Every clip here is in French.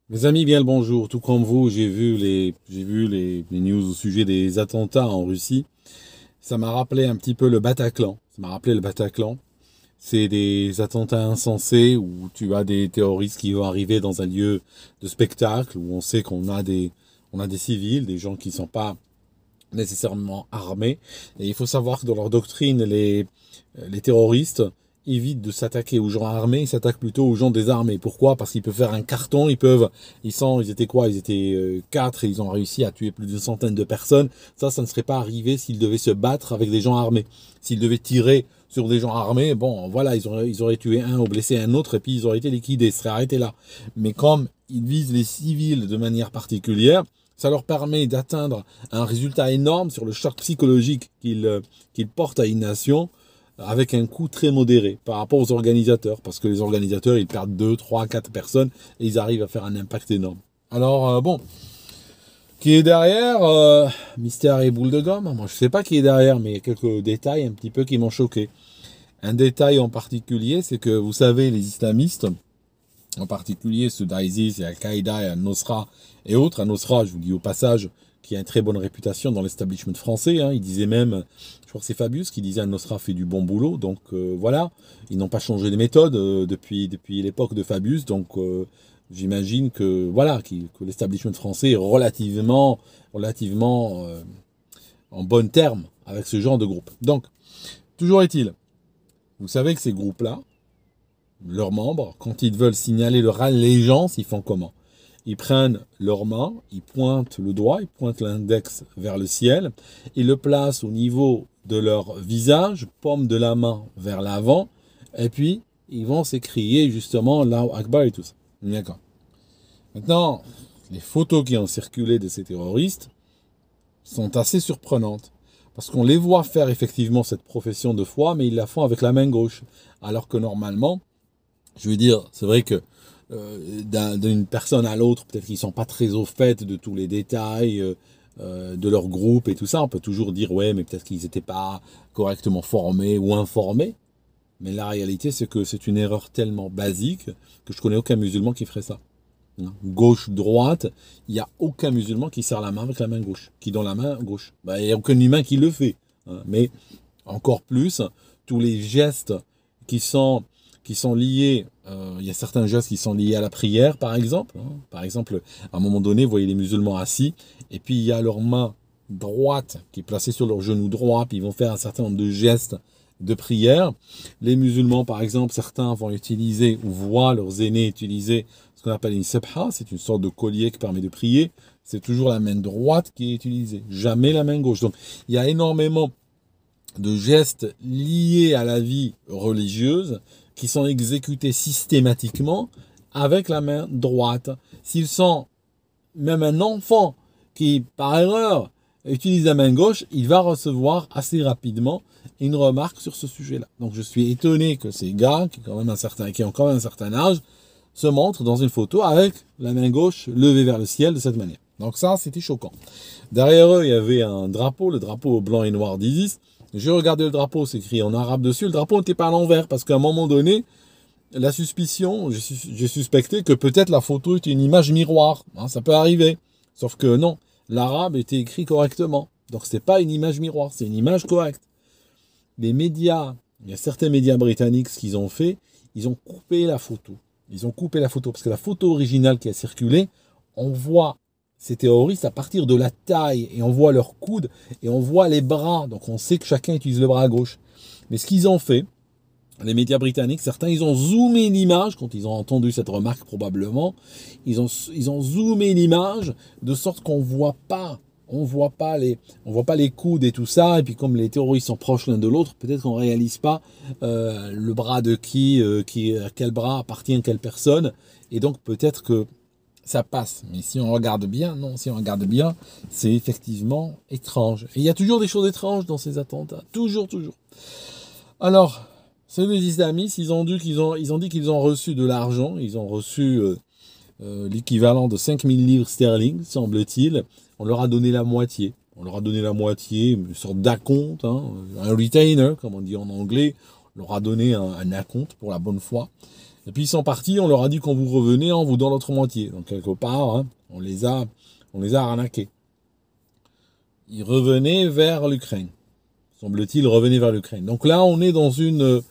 Mes amis, bien le bonjour. Tout comme vous, j'ai vu les news au sujet des attentats en Russie. Ça m'a rappelé un petit peu le Bataclan. Ça m'a rappelé le Bataclan. C'est des attentats insensés où tu as des terroristes qui vont arriver dans un lieu de spectacle où on sait on a des civils, des gens qui sont pas nécessairement armés. Et il faut savoir que dans leur doctrine, les terroristes évitent de s'attaquer aux gens armés, ils s'attaquent plutôt aux gens désarmés. Pourquoi? Parce qu'ils peuvent faire un carton, ils étaient quoi? Ils étaient quatre et ils ont réussi à tuer plus d'une centaine de personnes. Ça ne serait pas arrivé s'ils devaient se battre avec des gens armés. S'ils devaient tirer sur des gens armés, bon, voilà, ils auraient tué un ou blessé un autre et puis ils auraient été liquidés, ils seraient arrêtés là. Mais comme ils visent les civils de manière particulière, ça leur permet d'atteindre un résultat énorme sur le choc psychologique qu'ils portent à une nation avec un coût très modéré par rapport aux organisateurs. Parce que les organisateurs, ils perdent 2, 3, 4 personnes et ils arrivent à faire un impact énorme. Alors, bon, qui est derrière Mystère et boule de gomme. Moi, je sais pas qui est derrière, mais il y a quelques détails un petit peu qui m'ont choqué. Un détail en particulier, c'est que vous savez, les islamistes, en particulier ceux d'ISIS et Al-Qaïda et Al-Nusra et autres. Al-Nusra, je vous dis au passage, qui a une très bonne réputation dans l'establishment français. Hein. Il disait même, je crois que c'est Fabius qui disait Al-Nusra fait du bon boulot. Donc voilà, ils n'ont pas changé de méthode depuis l'époque de Fabius. Donc j'imagine que voilà, que l'establishment français est relativement en bon terme avec ce genre de groupe. Donc, toujours est-il, vous savez que ces groupes-là, leurs membres, quand ils veulent signaler leur allégeance, ils font comment? Ils prennent leurs mains, ils pointent le doigt, ils pointent l'index vers le ciel, ils le placent au niveau de leur visage, paume de la main vers l'avant, et puis ils vont s'écrier justement Allahu Akbar et tout ça. D'accord. Maintenant, les photos qui ont circulé de ces terroristes sont assez surprenantes. Parce qu'on les voit faire effectivement cette profession de foi, mais ils la font avec la main gauche. Alors que normalement, je veux dire, c'est vrai que d'une personne à l'autre, peut-être qu'ils sont pas très au fait de tous les détails de leur groupe et tout ça. On peut toujours dire, ouais, mais peut-être qu'ils n'étaient pas correctement formés ou informés. Mais la réalité, c'est que c'est une erreur tellement basique que je connais aucun musulman qui ferait ça. Hein. Gauche, droite, il n'y a aucun musulman qui serre la main avec la main gauche, qui donne la main gauche. Ben, il n'y a aucun humain qui le fait. Hein. Mais encore plus, tous les gestes qui sont, qui sont liés, il y a certains gestes qui sont liés à la prière, par exemple. Hein. Par exemple, à un moment donné, vous voyez les musulmans assis, et puis il y a leur main droite qui est placée sur leur genou droit, puis ils vont faire un certain nombre de gestes de prière. Les musulmans, par exemple, certains vont utiliser ou voient leurs aînés utiliser ce qu'on appelle une sebha, c'est une sorte de collier qui permet de prier. C'est toujours la main droite qui est utilisée, jamais la main gauche. Donc, il y a énormément de gestes liés à la vie religieuse qui sont exécutés systématiquement avec la main droite. S'ils sont même un enfant qui, par erreur, utilise la main gauche, il va recevoir assez rapidement une remarque sur ce sujet-là. Donc je suis étonné que ces gars, qui ont quand même un certain âge, se montrent dans une photo avec la main gauche levée vers le ciel de cette manière. Donc ça, c'était choquant. Derrière eux, il y avait un drapeau, le drapeau blanc et noir d'ISIS. J'ai regardé le drapeau, c'est écrit en arabe dessus. Le drapeau n'était pas à l'envers parce qu'à un moment donné, la suspicion, j'ai suspecté que peut-être la photo était une image miroir. Hein, ça peut arriver. Sauf que non, l'arabe était écrit correctement. Donc c'est pas une image miroir, c'est une image correcte. Les médias, il y a certains médias britanniques, ce qu'ils ont fait, ils ont coupé la photo. Ils ont coupé la photo parce que la photo originale qui a circulé, on voit ces terroristes à partir de la taille et on voit leurs coudes et on voit les bras. Donc on sait que chacun utilise le bras gauche. Mais ce qu'ils ont fait, les médias britanniques, certains, ils ont zoomé l'image, quand ils ont entendu cette remarque probablement, ils ont zoomé l'image de sorte qu'on voit pas, on voit pas les coudes et tout ça, et puis comme les terroristes sont proches l'un de l'autre, peut-être qu'on réalise pas le bras de à quel bras appartient à quelle personne, et donc peut-être que ça passe. Mais si on regarde bien, non, si on regarde bien, c'est effectivement étrange. Et il y a toujours des choses étranges dans ces attentats, toujours, toujours. Alors, ceux des islamistes, ils ont dit qu'ils ont reçu de l'argent, ils ont reçu l'équivalent de 5000 livres sterling, semble-t-il. On leur a donné la moitié. On leur a donné la moitié, une sorte d'acompte, un retainer, comme on dit en anglais. On leur a donné un acompte pour la bonne foi. Et puis ils sont partis, on leur a dit qu'on vous revenez, on vous donne l'autre moitié. Donc quelque part, hein, on les a arnaqués. Ils revenaient vers l'Ukraine. Semble-t-il, revenaient vers l'Ukraine. Donc là, on est dans une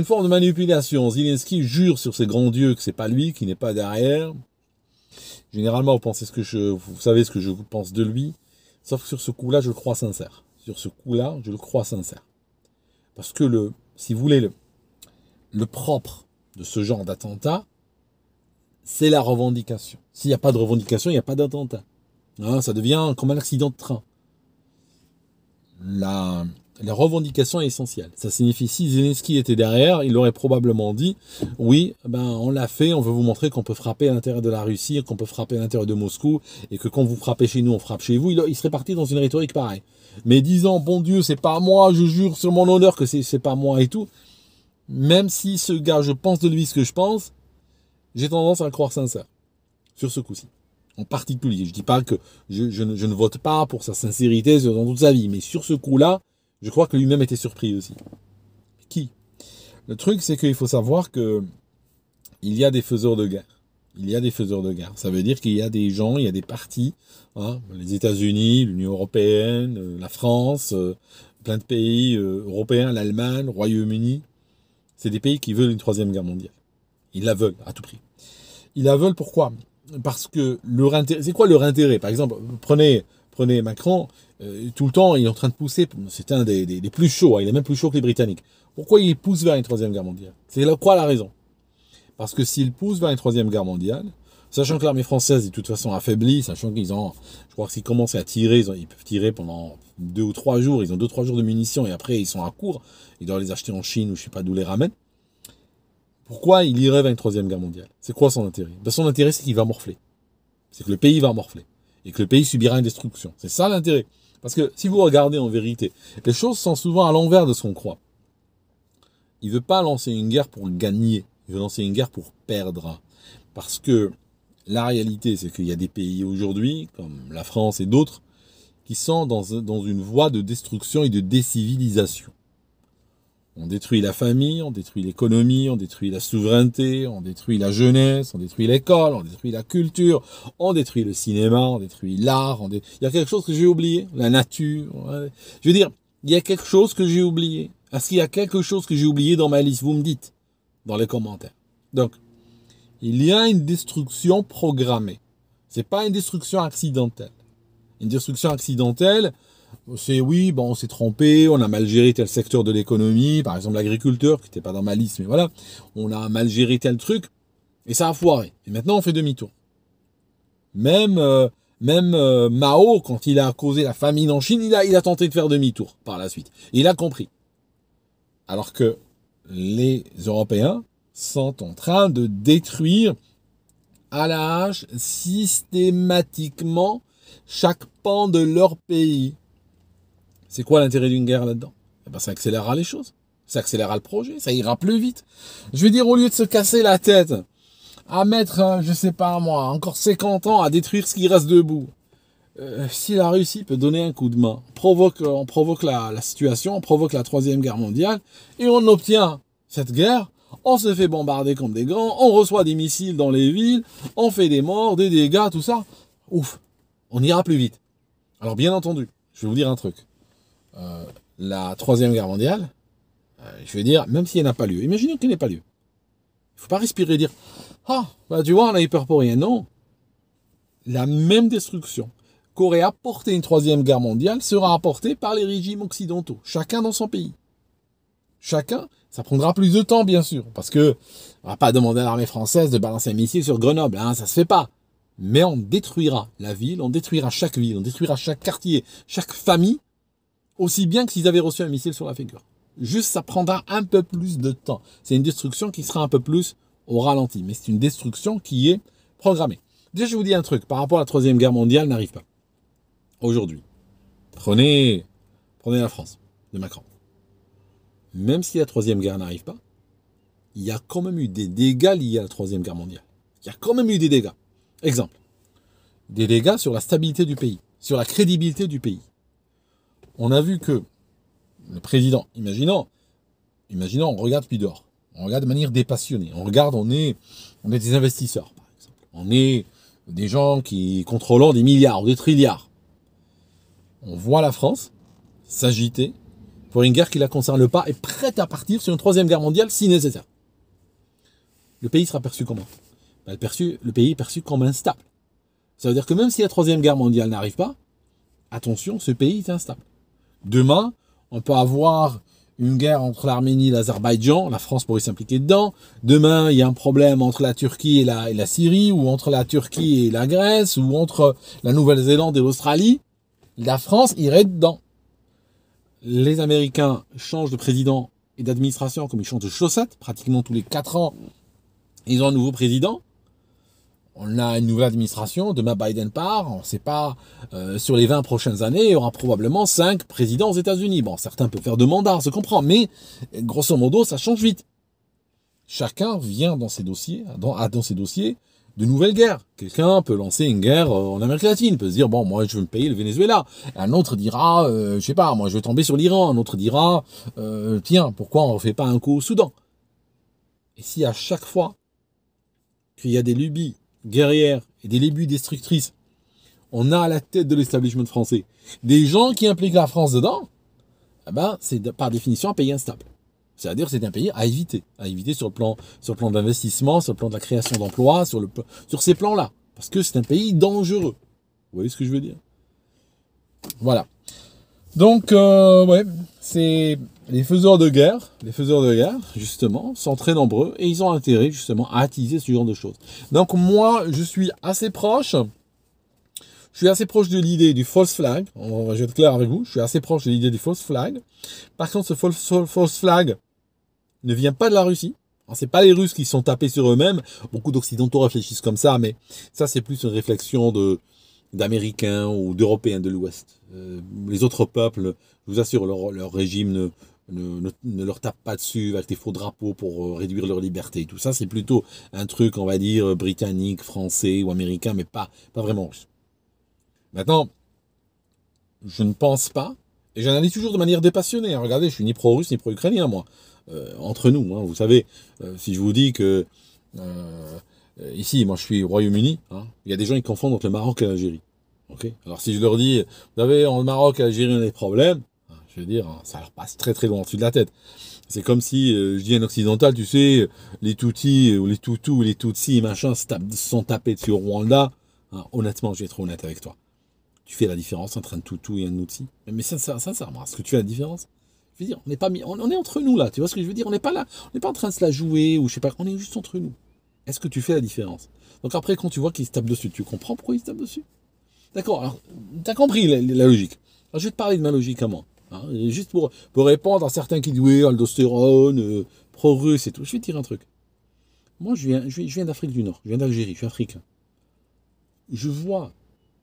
forme de manipulation. Zelensky jure sur ses grands dieux que c'est pas lui, qu'il n'est pas derrière. Généralement, vous savez ce que je pense de lui. Sauf que sur ce coup-là, je le crois sincère. Sur ce coup-là, je le crois sincère. Parce que si vous voulez, le propre de ce genre d'attentat, c'est la revendication. S'il n'y a pas de revendication, il n'y a pas d'attentat. Hein, ça devient comme un accident de train. La revendication est essentielle. Ça signifie, si Zelensky était derrière, il aurait probablement dit, oui, on l'a fait, on veut vous montrer qu'on peut frapper à l'intérieur de la Russie, qu'on peut frapper à l'intérieur de Moscou, et que quand vous frappez chez nous, on frappe chez vous. Il serait parti dans une rhétorique pareille. Mais disant, bon Dieu, c'est pas moi, je jure sur mon honneur que c'est pas moi et tout, même si ce gars, je pense de lui ce que je pense, j'ai tendance à le croire sincère. Sur ce coup-ci. En particulier. Je dis pas que je ne vote pas pour sa sincérité dans toute sa vie, mais sur ce coup-là, je crois que lui-même était surpris aussi. Qui? Le truc, c'est qu'il faut savoir que il y a des faiseurs de guerre. Il y a des faiseurs de guerre. Ça veut dire qu'il y a des gens, il y a des partis, hein, les États-Unis, l'Union européenne, la France, plein de pays européens, l'Allemagne, le Royaume-Uni. C'est des pays qui veulent une troisième guerre mondiale. Ils la veulent à tout prix. Ils la veulent pourquoi? Parce que leur intérêt, c'est quoi leur intérêt? Par exemple, prenez Macron, tout le temps il est en train de pousser, c'est un des plus chauds, hein, il est même plus chaud que les Britanniques. Pourquoi il pousse vers une troisième guerre mondiale? C'est quoi la raison? Parce que s'il pousse vers une troisième guerre mondiale, sachant que l'armée française est de toute façon affaiblie, sachant je crois que s'ils commencent à tirer, ils peuvent tirer pendant 2 ou 3 jours, ils ont 2-3 jours de munitions et après ils sont à court, ils doivent les acheter en Chine ou je sais pas d'où les ramènent. Pourquoi il irait vers une troisième guerre mondiale? C'est quoi son intérêt? Son intérêt, c'est qu'il va morfler. C'est que le pays va morfler. Et que le pays subira une destruction. C'est ça l'intérêt. Parce que si vous regardez en vérité, les choses sont souvent à l'envers de ce qu'on croit. Il ne veut pas lancer une guerre pour gagner. Il veut lancer une guerre pour perdre. Parce que la réalité, c'est qu'il y a des pays aujourd'hui, comme la France et d'autres, qui sont dans une voie de destruction et de décivilisation. On détruit la famille, on détruit l'économie, on détruit la souveraineté, on détruit la jeunesse, on détruit l'école, on détruit la culture, on détruit le cinéma, on détruit l'art. Il y a quelque chose que j'ai oublié, la nature. Ouais. Je veux dire, il y a quelque chose que j'ai oublié. Est-ce qu'il y a quelque chose que j'ai oublié dans ma liste? Vous me dites dans les commentaires. Donc, il y a une destruction programmée. C'est pas une destruction accidentelle. Une destruction accidentelle, c'est oui, on s'est trompé, on a mal géré tel secteur de l'économie, par exemple l'agriculteur, qui n'était pas dans ma liste, mais voilà, on a mal géré tel truc, et ça a foiré. Et maintenant, on fait demi-tour. Même Mao, quand il a causé la famine en Chine, il a tenté de faire demi-tour par la suite. Et il a compris. Alors que les Européens sont en train de détruire à la hache systématiquement chaque pan de leur pays. C'est quoi l'intérêt d'une guerre là-dedans? Ça accélérera les choses. Ça accélérera le projet. Ça ira plus vite. Je veux dire, au lieu de se casser la tête à mettre, je sais pas moi, encore 50 ans à détruire ce qui reste debout. Si la Russie peut donner un coup de main, on provoque la situation, on provoque la troisième guerre mondiale, et on obtient cette guerre, on se fait bombarder comme des grands, on reçoit des missiles dans les villes, on fait des morts, des dégâts, tout ça. Ouf, on ira plus vite. Alors bien entendu, je vais vous dire un truc. La troisième guerre mondiale, je veux dire, même si elle n'a pas lieu, imaginons qu'elle n'ait pas lieu. Il ne faut pas respirer et dire, tu vois, on a eu peur pour rien. Non. La même destruction qu'aurait apporté une troisième guerre mondiale sera apportée par les régimes occidentaux, chacun dans son pays. Chacun, ça prendra plus de temps, bien sûr, parce que on va pas demander à l'armée française de balancer un missile sur Grenoble, hein, ça se fait pas. Mais on détruira la ville, on détruira chaque quartier, chaque famille, aussi bien que s'ils avaient reçu un missile sur la figure. Juste, ça prendra un peu plus de temps. C'est une destruction qui sera un peu plus au ralenti, mais c'est une destruction qui est programmée. Déjà, je vous dis un truc, par rapport à la troisième guerre mondiale, n'arrive pas. Aujourd'hui, prenez la France de Macron. Même si la troisième guerre n'arrive pas, il y a quand même eu des dégâts liés à la troisième guerre mondiale. Il y a quand même eu des dégâts. Exemple, des dégâts sur la stabilité du pays, sur la crédibilité du pays. On a vu que le président, imaginons, on regarde Pudor. On regarde de manière dépassionnée. On est des investisseurs, par exemple. On est des gens qui contrôlent des milliards ou des trilliards. On voit la France s'agiter pour une guerre qui la concerne pas et prête à partir sur une troisième guerre mondiale si nécessaire. Le pays sera perçu comment? Le pays est perçu comme instable. Ça veut dire que même si la troisième guerre mondiale n'arrive pas, attention, ce pays est instable. Demain, on peut avoir une guerre entre l'Arménie et l'Azerbaïdjan, la France pourrait s'impliquer dedans. Demain, il y a un problème entre la Turquie et la Syrie, ou entre la Turquie et la Grèce, ou entre la Nouvelle-Zélande et l'Australie. La France irait dedans. Les Américains changent de président et d'administration comme ils changent de chaussettes, pratiquement tous les 4 ans, ils ont un nouveau président. On a une nouvelle administration, demain Biden part, on ne sait pas, sur les 20 prochaines années, il y aura probablement 5 présidents aux États-Unis. Bon, certains peuvent faire 2 mandats, on se comprend, mais grosso modo, ça change vite. Chacun vient dans ses dossiers, de nouvelles guerres. Quelqu'un peut lancer une guerre en Amérique latine, peut se dire, bon, moi je veux me payer le Venezuela. Un autre dira, je sais pas, moi je veux tomber sur l'Iran. Un autre dira, tiens, pourquoi on ne refait pas un coup au Soudan? Et si à chaque fois qu'il y a des lubies guerrières et des lubies destructrices, on a à la tête de l'establishment français des gens qui impliquent la France dedans, eh ben, c'est par définition un pays instable. C'est-à-dire que c'est un pays à éviter sur le plan de l'investissement, sur le plan de la création d'emplois, sur ces plans-là. Parce que c'est un pays dangereux. Vous voyez ce que je veux dire? Voilà. Donc, ouais, c'est les faiseurs de guerre, justement, sont très nombreux et ils ont intérêt, justement, à attiser ce genre de choses. Donc, moi, je suis assez proche de l'idée du false flag. Je vais être clair avec vous, je suis assez proche de l'idée du false flag. Par contre, ce false flag ne vient pas de la Russie. C'est pas les Russes qui sont tapés sur eux-mêmes. Beaucoup d'Occidentaux réfléchissent comme ça, mais ça, c'est plus une réflexion d'Américains ou d'Européens de l'Ouest. Les autres peuples, je vous assure, leur régime ne leur tape pas dessus avec des faux drapeaux pour réduire leur liberté. Tout ça, c'est plutôt un truc, on va dire, britannique, français ou américain, mais pas vraiment russe. Maintenant, je ne pense pas, et j'analyse toujours de manière dépassionnée. Regardez, je suis ni pro-russe ni pro-ukrainien, moi. Entre nous, vous savez, si je vous dis que ici, moi je suis au Royaume-Uni, il y a des gens qui confondent entre le Maroc et l'Algérie. Okay, alors si je leur dis, vous savez, en Maroc et l'Algérie, on a des problèmes, je veux dire, ça leur passe très très loin au-dessus de la tête. C'est comme si je dis à un occidental, tu sais, les Tutsis ou les Tutus ou les Tutsis, machin, se sont tapés dessus au Rwanda. Honnêtement, je vais être honnête avec toi. Tu fais la différence entre un Tutu et un Tutsi? Mais sincèrement, est-ce que tu fais la différence? Je veux dire, on est entre nous là, tu vois ce que je veux dire? On n'est pas là, on n'est pas en train de se la jouer ou je sais pas, on est juste entre nous. Est-ce que tu fais la différence? Donc après, quand tu vois qu'ils se tapent dessus, tu comprends pourquoi ils se tapent dessus? D'accord, alors, t'as compris la logique. Alors, je vais te parler de ma logique à moi. Juste pour répondre à certains qui disent, oui, aldostérone, pro-russe et tout. Je vais te dire un truc. Moi, je viens d'Afrique du Nord, je viens d'Algérie, je suis africain. Je vois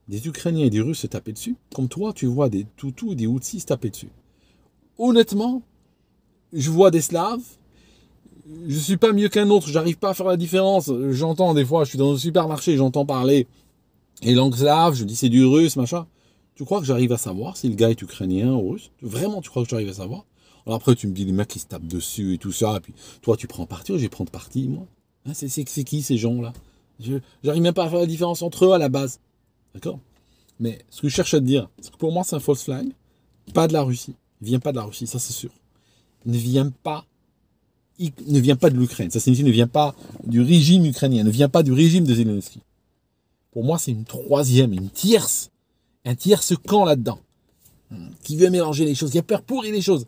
des Ukrainiens et des Russes se taper dessus, comme toi, tu vois des Tutus et des Hutsis se taper dessus. Honnêtement, je vois des Slaves, je suis pas mieux qu'un autre, j'arrive pas à faire la différence. J'entends des fois, je suis dans un supermarché, j'entends parler les langues slaves, je dis c'est du russe, machin. Tu crois que j'arrive à savoir si le gars est ukrainien ou russe? Vraiment, tu crois que j'arrive à savoir? Alors après, tu me dis les mecs qui se tapent dessus et tout ça, et puis toi, tu prends parti, je vais prendre parti, moi. C'est qui ces gens-là? J'arrive même pas à faire la différence entre eux à la base. D'accord? Mais ce que je cherche à te dire, c'est que pour moi, c'est un false flag, pas de la Russie. Il ne vient pas de la Russie, ça c'est sûr. Il ne vient pas de l'Ukraine. Ça signifie qu'il ne vient pas du régime ukrainien, ne vient pas du régime de Zelensky. Pour moi, c'est un tierce camp là-dedans, qui veut mélanger les choses, qui a peur pourrir les choses.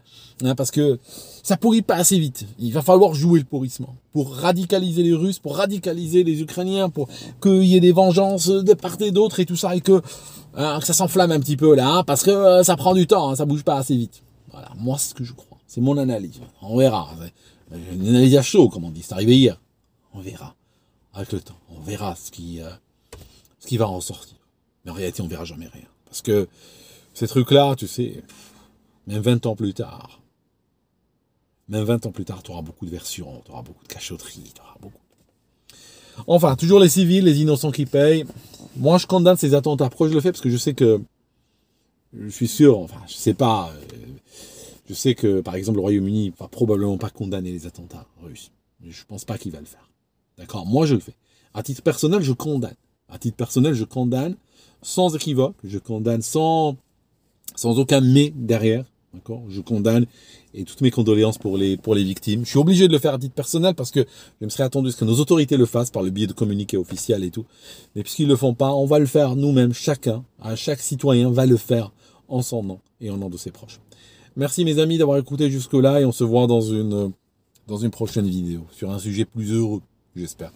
Parce que ça pourrit pas assez vite. Il va falloir jouer le pourrissement pour radicaliser les Russes, pour radicaliser les Ukrainiens, pour qu'il y ait des vengeances de part et d'autre et tout ça, et que ça s'enflamme un petit peu là, parce que ça prend du temps, ça bouge pas assez vite. Voilà, moi c'est ce que je crois. C'est mon analyse. On verra. Une analyse à chaud, comme on dit. C'est arrivé hier. On verra. Avec le temps. On verra ce qui va en sortir. Mais en réalité, on verra jamais rien. Parce que ces trucs-là, tu sais, même 20 ans plus tard, tu auras beaucoup de versions, tu auras beaucoup de cachotteries, tu auras beaucoup. Enfin, toujours les civils, les innocents qui payent. Moi, je condamne ces attentats. Pourquoi je le fais? Parce que je sais que, je suis sûr, enfin, je sais pas, Je sais que, par exemple, le Royaume-Uni va probablement pas condamner les attentats russes. Je pense pas qu'il va le faire. D'accord? Moi, je le fais. À titre personnel, je condamne. À titre personnel, je condamne sans équivoque. Je condamne sans aucun mais derrière. D'accord? Je condamne et toutes mes condoléances pour les victimes. Je suis obligé de le faire à titre personnel parce que je me serais attendu à ce que nos autorités le fassent par le biais de communiqués officiels et tout. Mais puisqu'ils ne le font pas, on va le faire nous-mêmes, chacun, chaque citoyen va le faire en son nom et en nom de ses proches. Merci mes amis d'avoir écouté jusque-là et on se voit dans une prochaine vidéo sur un sujet plus heureux, j'espère.